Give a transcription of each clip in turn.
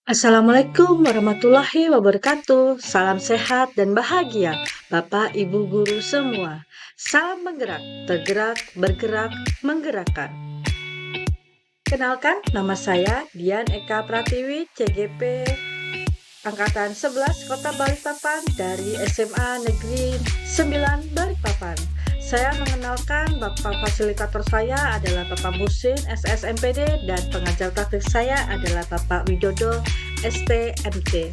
Assalamualaikum warahmatullahi wabarakatuh. Salam sehat dan bahagia, Bapak, Ibu, guru semua. Salam menggerak, tergerak, bergerak, menggerakkan. Kenalkan, nama saya Dian Eka Pratiwi, CGP Angkatan 11 Kota Balikpapan dari SMA Negeri 9 Balikpapan. Saya mengenalkan Bapak fasilitator saya adalah Bapak Musin SSMPD dan pengajar praktik saya adalah Bapak Widodo STMT.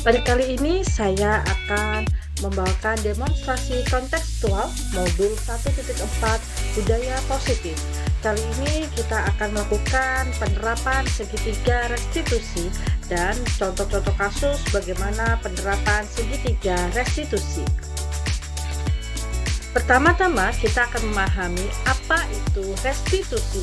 Pada kali ini saya akan membawakan demonstrasi kontekstual modul 1.4 budaya positif. Kali ini kita akan melakukan penerapan segitiga restitusi dan contoh-contoh kasus bagaimana penerapan segitiga restitusi. Pertama-tama kita akan memahami apa itu restitusi.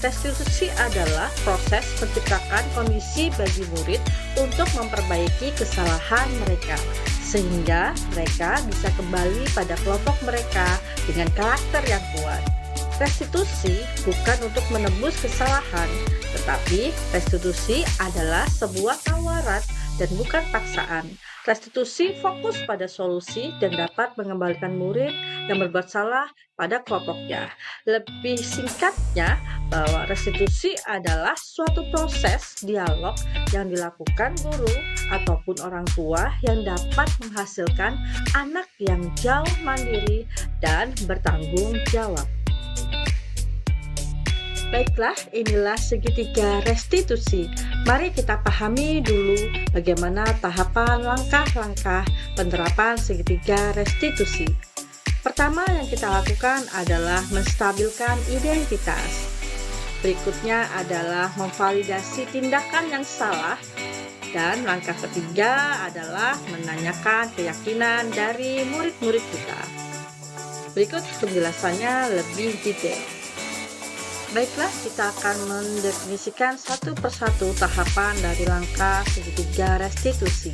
Restitusi adalah proses menciptakan kondisi bagi murid untuk memperbaiki kesalahan mereka, sehingga mereka bisa kembali pada kelompok mereka dengan karakter yang kuat. Restitusi bukan untuk menebus kesalahan, tetapi restitusi adalah sebuah tawaran dan bukan paksaan. Restitusi fokus pada solusi dan dapat mengembalikan murid yang berbuat salah pada kelompoknya. Lebih singkatnya, bahwa restitusi adalah suatu proses dialog yang dilakukan guru ataupun orang tua yang dapat menghasilkan anak yang jauh mandiri dan bertanggung jawab. Baiklah, inilah segitiga restitusi. Mari kita pahami dulu bagaimana tahapan langkah-langkah penerapan segitiga restitusi. Pertama yang kita lakukan adalah menstabilkan identitas. Berikutnya adalah memvalidasi tindakan yang salah. Dan langkah ketiga adalah menanyakan keyakinan dari murid-murid kita. Berikut penjelasannya lebih detail. Baiklah, kita akan mendefinisikan satu persatu tahapan dari langkah segitiga restitusi.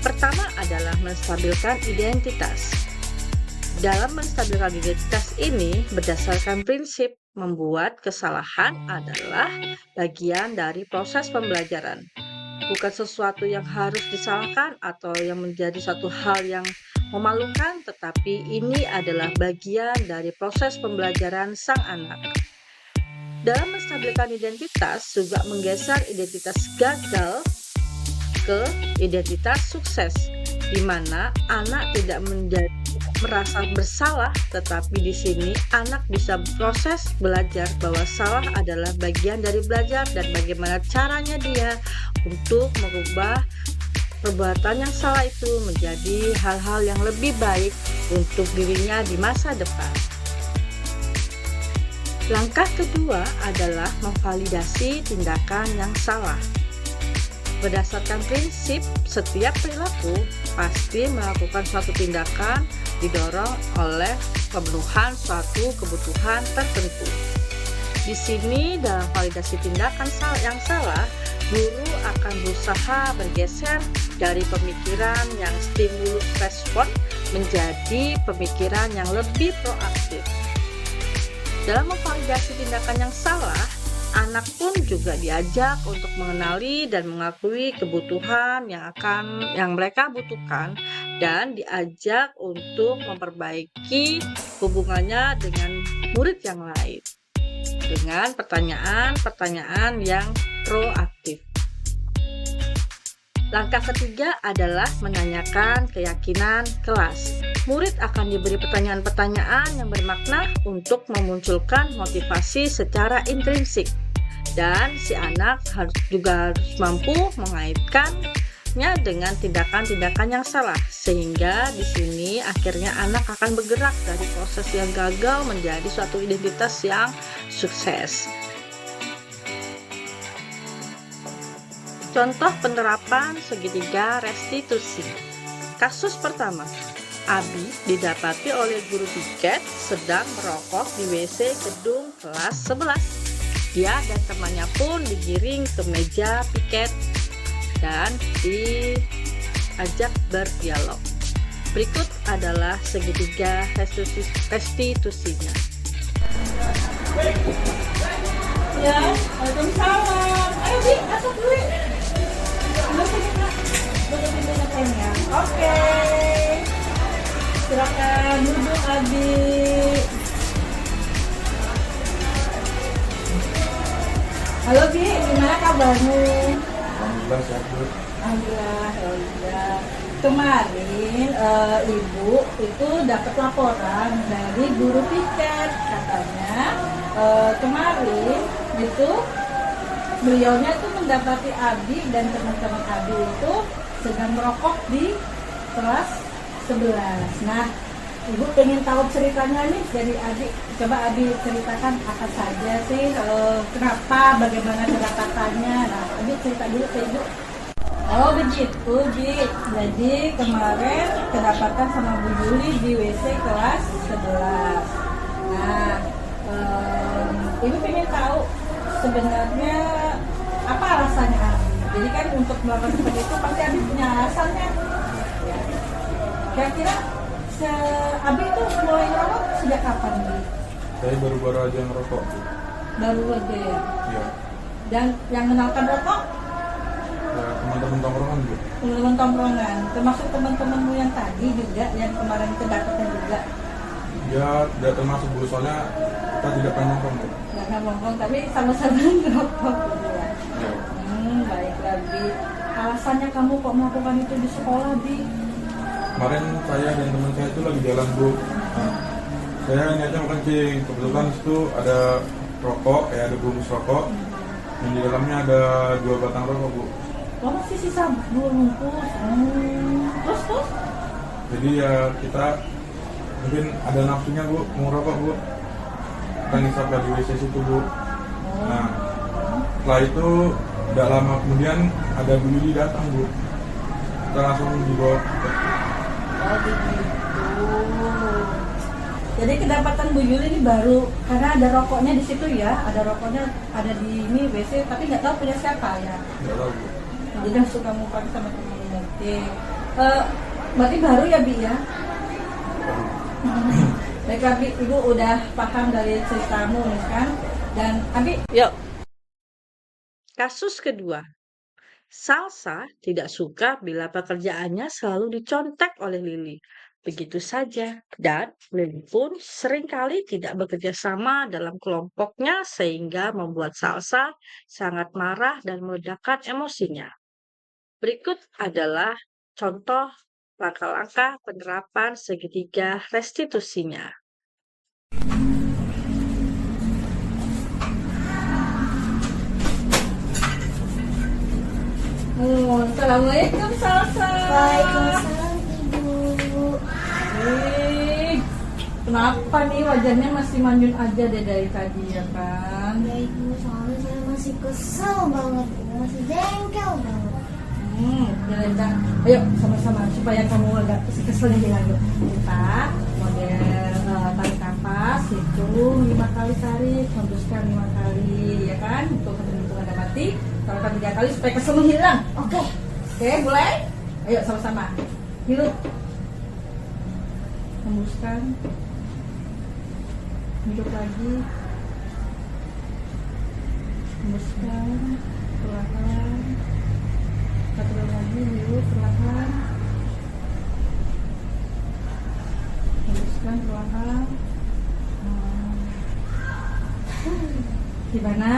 Pertama adalah menstabilkan identitas. Dalam menstabilkan identitas ini, berdasarkan prinsip membuat kesalahan adalah bagian dari proses pembelajaran. Bukan sesuatu yang harus disalahkan atau yang menjadi satu hal yang memalukan, tetapi ini adalah bagian dari proses pembelajaran sang anak. Dalam menstabilkan identitas juga menggeser identitas gagal ke identitas sukses, di mana anak tidak merasa bersalah, tetapi di sini anak bisa proses belajar bahwa salah adalah bagian dari belajar dan bagaimana caranya dia untuk merubah perbuatan yang salah itu menjadi hal-hal yang lebih baik untuk dirinya di masa depan. Langkah kedua adalah memvalidasi tindakan yang salah. Berdasarkan prinsip, setiap perilaku pasti melakukan suatu tindakan didorong oleh pemenuhan suatu kebutuhan tertentu. Di sini dalam validasi tindakan yang salah, guru akan berusaha bergeser dari pemikiran yang stimulus respon menjadi pemikiran yang lebih proaktif. Dalam memvalidasi tindakan yang salah, anak pun juga diajak untuk mengenali dan mengakui kebutuhan yang mereka butuhkan dan diajak untuk memperbaiki hubungannya dengan murid yang lain dengan pertanyaan-pertanyaan yang proaktif. Langkah ketiga adalah menanyakan keyakinan kelas. Murid akan diberi pertanyaan-pertanyaan yang bermakna untuk memunculkan motivasi secara intrinsik. Dan si anak harus mampu mengaitkannya dengan tindakan-tindakan yang salah. Sehingga di sini akhirnya anak akan bergerak dari proses yang gagal menjadi suatu identitas yang sukses. Contoh penerapan segitiga restitusi. Kasus pertama, Abi didapati oleh guru piket sedang merokok di WC gedung kelas 11. Dia dan temannya pun digiring ke meja piket dan diajak berdialog. Berikut adalah segitiga restitusinya. Ya, waalaikumsalam. Ayo Bi, masuk dulu. Duduk sini Kak. Duduk pintunya ya. Oke. Silakan duduk Abi. Halo Bi, gimana kabarmu? Alhamdulillah sehat Bu. Alhamdulillah, alhamdulillah. Kemarin ibu itu dapat laporan dari guru piket, katanya kemarin itu beliaunya tuh mendapati Abi dan teman-teman Abi itu sedang merokok di kelas 11. Nah, ibu pengen tahu ceritanya nih dari Abi. Coba Abi ceritakan apa saja sih, kenapa, bagaimana kedapatannya. Nah, Abi cerita dulu ke ibu. Oh begitu, Bi. Jadi kemarin kedapatan sama Bu Yuli di WC kelas 11. Nah, Ibu pengen tahu sebenarnya apa alasannya Abi. Jadi kan untuk melakukan seperti itu pasti Abi punya alasannya. Ya. Kira-kira Abi itu mulai ngerokok sejak kapan, Bi? Saya baru-baru aja ngerokok Bu. Baru aja ya. Iya. Dan yang mengenalkan rokok? Ya, teman-teman tongkrongan Bu. Teman-teman tongkrongan, termasuk teman-temanmu yang tadi juga, yang kemarin kedapatan juga. Ya, tidak termasuk Bu, soalnya kita tidak pernah nongkrong Bu. Nggak nongkrong, tapi sama-sama ngerokok gitu ya. Ya. Baiklah Bi. Alasannya kamu kok melakukan itu di sekolah, Bi? Kemarin saya dan teman saya itu lagi jalan Bu. Nah, saya niatnya mau kencing. Kebetulan di situ ada rokok, kayak ada bungkus rokok. Dan di dalamnya ada 2 batang rokok Bu. Oh, masih sisa 2 bungkus. Terus? Jadi ya kita mungkin ada nafsunya Bu, mau rokok Bu. Kita ngisap di WC situ Bu. Nah, setelah itu tidak lama kemudian ada Bu Yuli datang Bu. Kita langsung dibawa. Oh, begitu. Jadi kedapatan Bu Yuli ini baru karena ada rokoknya di situ ya, ada rokoknya ada di ini WC, tapi nggak tahu punya siapa ya. Tidak tahu Bu. Jadi langsung kamu pakai sama temen-temen. Oke. Berarti baru ya Bi ya? Baiklah Bi, Ibu udah paham dari ceritamu nih kan. Dan Abi, yuk. Kasus kedua. Salsa tidak suka bila pekerjaannya selalu dicontek oleh Lili. Begitu saja. Dan Lili pun seringkali tidak bekerja sama dalam kelompoknya sehingga membuat Salsa sangat marah dan meledakkan emosinya. Berikut adalah contoh langkah-langkah penerapan segitiga restitusinya. Assalamualaikum Salsa. Waalaikumsalam Ibu. Kenapa nih wajahnya masih manyun aja deh dari tadi ya kan? Ya Ibu, soalnya saya masih kesel banget, masih jengkel banget. Belajar. Ayo sama-sama supaya kamu agak keselnya hilang yuk. Kita model tarik nafas, hitung 5 kali tarik, hembuskan 5 kali ya kan? Untuk hitungan ada mati. Taruhkan 3 kali supaya keselnya hilang. Oke, mulai. Ayo sama-sama. Hirup. Hembuskan. Hidup lagi. Hembuskan. Perlahan. Satu lagi, hirup perlahan. Hembuskan perlahan. Gimana?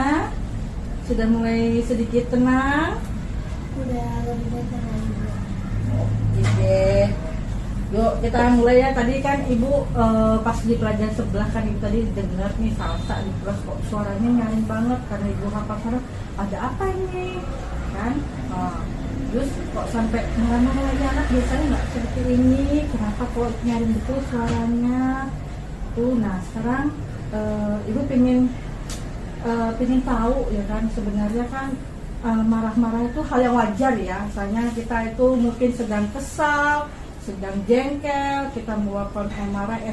Sudah mulai sedikit tenang? Udah lebih better lagi Bu. Oke. Yuk kita mulai ya. Tadi kan Ibu pas di pelajaran sebelah kan Ibu tadi dengar nih Salsa di kelas kok suaranya nyaring banget karena Ibu hafal suara. Ada apa ini? Kan? Terus kok sampai marah-marah lagi anak biasanya nggak seperti ini. Kenapa kok nyaring betul suaranya? Nah sekarang Ibu pengen tahu ya kan sebenarnya kan marah-marah itu hal yang wajar ya. Misalnya kita itu mungkin sedang kesal, sedang jengkel, kita meluapkan amarah,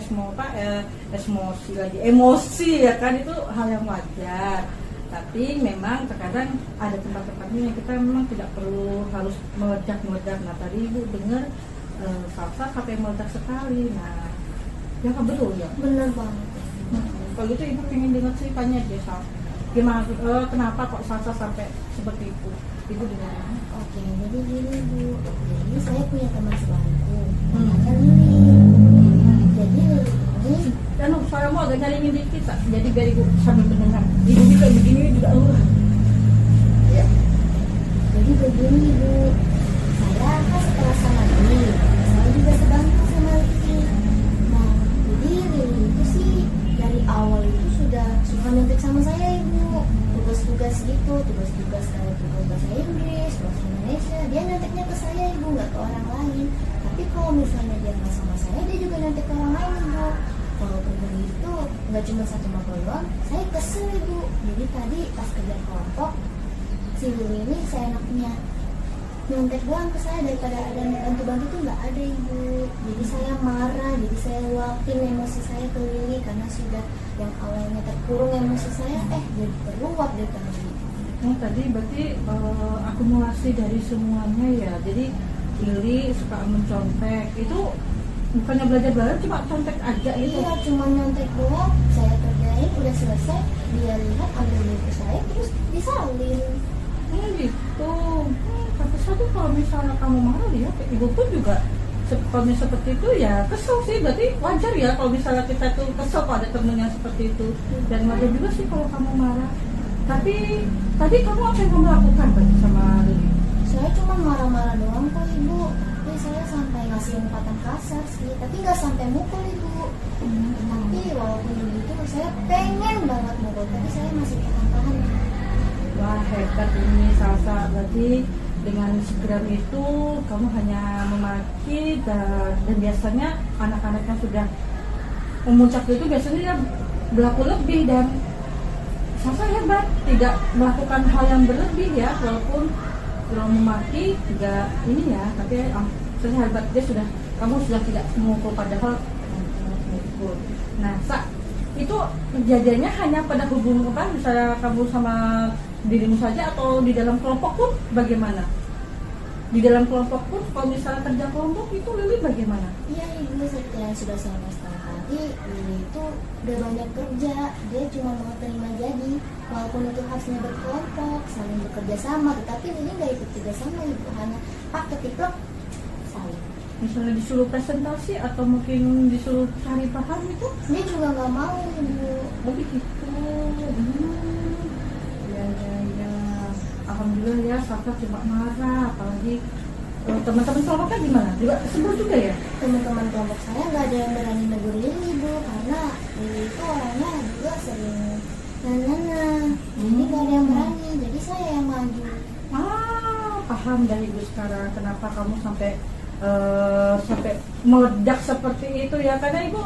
emosi ya kan, itu hal yang wajar. Tapi memang terkadang ada tempat-tempatnya yang kita memang tidak perlu harus meledak-meledak. Nah tadi Ibu dengar Salsa sampai meledak sekali. Nah ya kan betul ya? Bener banget. Kalau gitu Ibu pengen dengar ceritanya deh Sal. Gimana? Kenapa kok Salsa sampai seperti itu? Ibu gimana? Oke, jadi gini Bu. Jadi saya punya teman sebangku, Hmm. namanya Lili. Jadi Lili ini Dan suara mau agak nyalingin dikit, Kak. Jadi biar ibu sambil mendengar. Ibu juga begini juga. Ya. Jadi begini Bu, saya kan setelah sama Lili, saya juga sebangku sama Lili. Nah, jadi Lili itu sih dari awal itu sudah suka nyontek sama saya Ibu. Tugas-tugas gitu, tugas-tugas kayak tugas bahasa Inggris, bahasa Indonesia, dia nyonteknya ke saya Ibu, nggak ke orang lain. Tapi kalau misalnya dia nggak sama saya, dia juga nyontek ke orang lain Ibu. Kalau begitu, nggak cuma satu mapel doang, saya kesel Ibu. Jadi tadi pas kerja kelompok, si Lili ini seenaknya nyontek doang ke saya daripada ada yang bantu-bantu tuh nggak ada Ibu. Jadi saya marah, jadi saya luapin emosi saya ke Lili karena sudah yang awalnya terkurung emosi saya jadi terluap deh tadi. Oh, tadi berarti akumulasi dari semuanya ya. Jadi Lili suka mencontek. Itu bukannya belajar cuma contek aja gitu. Iya, cuma nyontek doang, saya kerjain udah selesai, dia lihat ambil buku saya terus disalin. Gitu. Tapi satu kalau misalnya kamu marah ya, ibu pun juga kalau misalnya seperti itu ya kesel sih. Berarti wajar ya kalau misalnya kita tuh kesel kalau ada temen yang seperti itu. Dan wajar juga sih kalau kamu marah. Tapi tadi kamu apa yang kamu lakukan Pak, sama Lili? Saya cuma marah-marah doang kok Ibu. Tapi saya sampai ngasih umpatan kasar sih, tapi nggak sampai mukul Ibu. Tapi walaupun begitu saya pengen banget mukul, tapi saya masih tahan-tahan. Wah, hebat ini Salsa. Berarti dengan segram itu kamu hanya memaki dan biasanya anak-anak yang sudah memuncak itu biasanya dia berlaku lebih. Dan Salsa hebat, tidak melakukan hal yang berlebih ya, walaupun kalau memaki juga ini ya, tapi saya hebat, kamu sudah tidak memukul padahal memukul. Nah, itu kejadiannya hanya pada hubungan apa, misalnya kamu sama dirimu saja atau di dalam kelompok pun bagaimana? Di dalam kelompok pun kalau misalnya kerja kelompok itu Lili bagaimana? Iya Ibu, setelah sudah saya kasih tahu tadi, Lili itu udah banyak kerja, dia cuma mau terima jadi, walaupun itu harusnya berkelompok, saling bekerja sama, tetapi Lili nggak ikut kerja sama Ibu, hanya pak ketiplok saling. Misalnya disuruh presentasi atau mungkin disuruh cari paham itu? Dia juga nggak mau Ibu. Begitu. Ya. Alhamdulillah ya, Salsa cuma marah, apalagi teman-teman kelompoknya gimana? Juga sebel juga ya? Teman-teman kelompok saya nggak ada yang berani negur Lili Bu, karena Lili itu orangnya juga sering nanya, jadi nggak ada yang berani, jadi saya yang maju. Paham dari ibu sekarang kenapa kamu sampai meledak seperti itu ya, karena ibu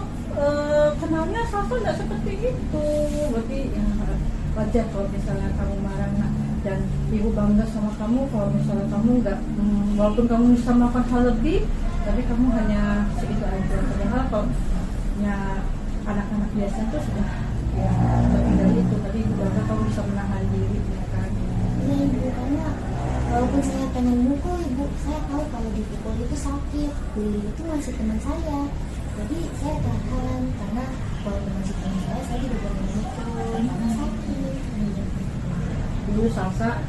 kenalnya Salsa nggak seperti itu. Berarti ya, wajar kalau misalnya kamu marah. Dan ibu bangga sama kamu kalau misalnya kamu nggak, walaupun kamu bisa melakukan hal lebih, tapi kamu hanya segitu aja. Padahal kalau ya anak-anak biasa itu sudah ya lebih dari itu. Tadi ibu bangga kamu bisa menahan diri ya kan. Iya Ibu, karena walaupun saya pengen mukul Ibu, saya tahu kalau dipukul itu sakit. Lili itu masih teman saya, jadi saya tahan karena walaupun masih teman saya juga berani mukul karena sakit. Dulu Salsa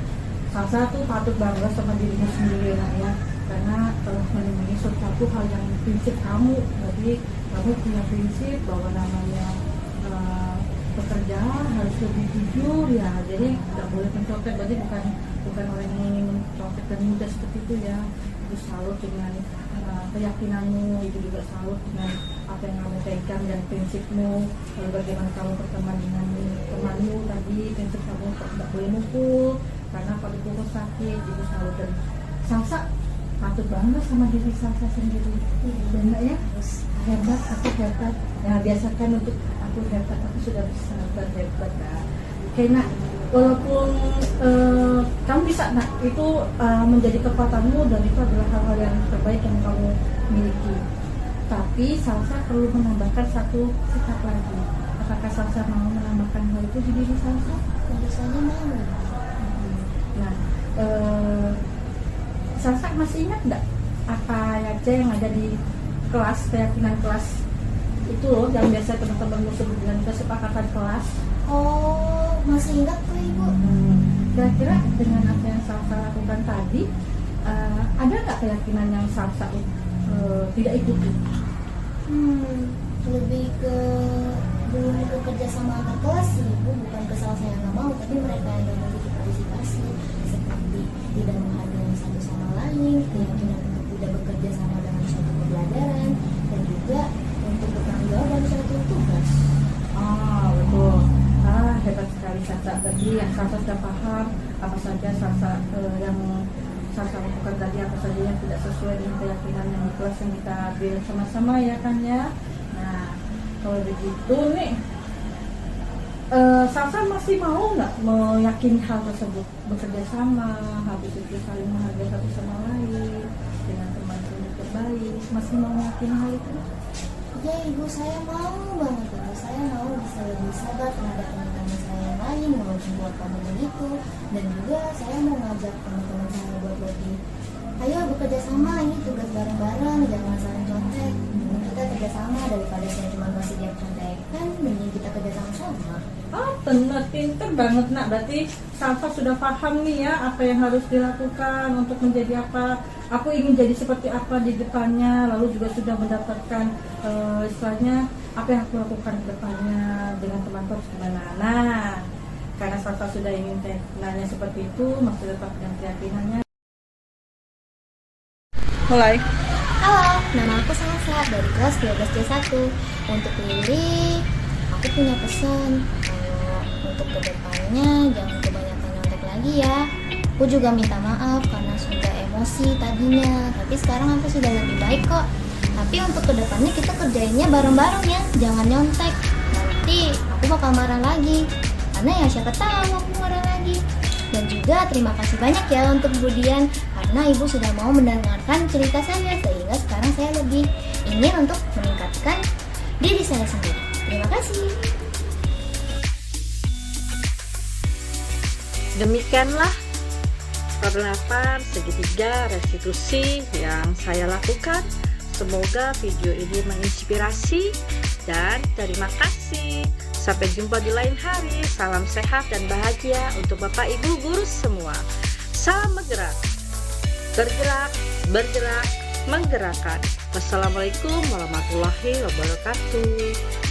tuh patut bangga sama dirinya sendiri ya, karena telah menemui suatu hal yang prinsip kamu. Jadi kamu punya prinsip bahwa namanya pekerja harus lebih jujur ya, jadi nggak boleh mencontek. Berarti bukan orang yang ingin mencontek dan mudah seperti itu ya. Itu salut dengan keyakinanmu, itu juga salut dengan apa yang kamu pegang dan prinsipmu. Lalu bagaimana kamu berteman dengan temanmu tadi, prinsip kamu tidak boleh mukul karena kalau dipukul sakit. Itu salut. Dan Salsa patut bangga sama diri Salsa sendiri. Benar ya? Hebat, aku hebat. Nah, biasakan untuk aku hebat, aku sudah bersahabat hebat. Nah, karena walaupun kamu bisa, itu menjadi kekuatanmu dan itu adalah hal-hal yang terbaik yang kamu miliki. Tapi Salsa perlu menambahkan satu sikap lagi. Apakah Salsa mau menambahkan hal itu di diri Salsa? Tentu saja mau. Nah, Salsa masih ingat nggak apa aja yang ada di kelas, keyakinan kelas itu loh yang biasa teman-temanmu sebut dengan kesepakatan kelas? Oh, masih ingat kok Ibu. Kira-kira dengan apa yang Salsa lakukan tadi, ada nggak keyakinan yang Salsa tidak ikuti? Lebih ke belum bekerja sama anak kelas sih Ibu, bukan ke Salsa yang nggak mau, tapi mereka yang nggak memiliki partisipasi, seperti tidak menghargai satu sama lain, keyakinan untuk tidak bekerja sama dalam suatu pembelajaran, dan juga untuk bertanggung jawab dalam suatu tugas. Betul. Hebat sekali Salsa. Berarti yang Salsa sudah paham apa saja yang Salsa lakukan tadi, apa saja yang tidak sesuai dengan keyakinan yang di kelas yang kita bilang sama-sama ya kan ya. Nah, kalau begitu nih, Salsa masih mau nggak meyakini hal tersebut, bekerja sama, habis itu saling menghargai satu sama lain dengan teman-teman terbaik, masih mau meyakini hal itu? Ya Ibu, saya mau banget Ibu, saya mau bisa lebih sabar terhadap teman-teman saya yang lain, walaupun buat kamu begitu, dan juga saya mau ngajak teman-teman saya buat lebih, ayo bekerja sama, ini tugas bareng-bareng, jangan saling contek, mending kita kerja sama daripada saya cuma masih dia contekan, mending kita kerja sama-sama. Benar, pinter banget nak. Berarti Salsa sudah paham nih ya apa yang harus dilakukan untuk menjadi apa. Aku ingin jadi seperti apa di depannya. Lalu juga sudah mendapatkan istilahnya apa yang aku lakukan di depannya dengan teman-teman harus gimana. Nah, karena Salsa sudah ingin nanya seperti itu, masih tetap dengan keyakinannya. Mulai. Halo, nama aku Salsa dari kelas 12C1. Untuk Lili, aku punya pesan. Kalau untuk kedepannya jangan kebanyakan nyontek lagi ya. Aku juga minta maaf karena sudah emosi tadinya. Tapi sekarang aku sudah lebih baik kok. Tapi untuk kedepannya kita kerjainnya bareng-bareng ya. Jangan nyontek. Nanti aku bakal marah lagi. Karena ya siapa tahu aku marah lagi. Dan juga terima kasih banyak ya untuk Bu Dian, karena Ibu sudah mau mendengarkan cerita saya, sehingga sekarang saya lebih ingin untuk meningkatkan diri saya sendiri. Terima kasih. Demikianlah penerapan segitiga restitusi yang saya lakukan. Semoga video ini menginspirasi dan terima kasih. Sampai jumpa di lain hari. Salam sehat dan bahagia untuk Bapak Ibu guru semua. Salam bergerak, bergerak, bergerak, menggerakkan. Wassalamualaikum warahmatullahi wabarakatuh.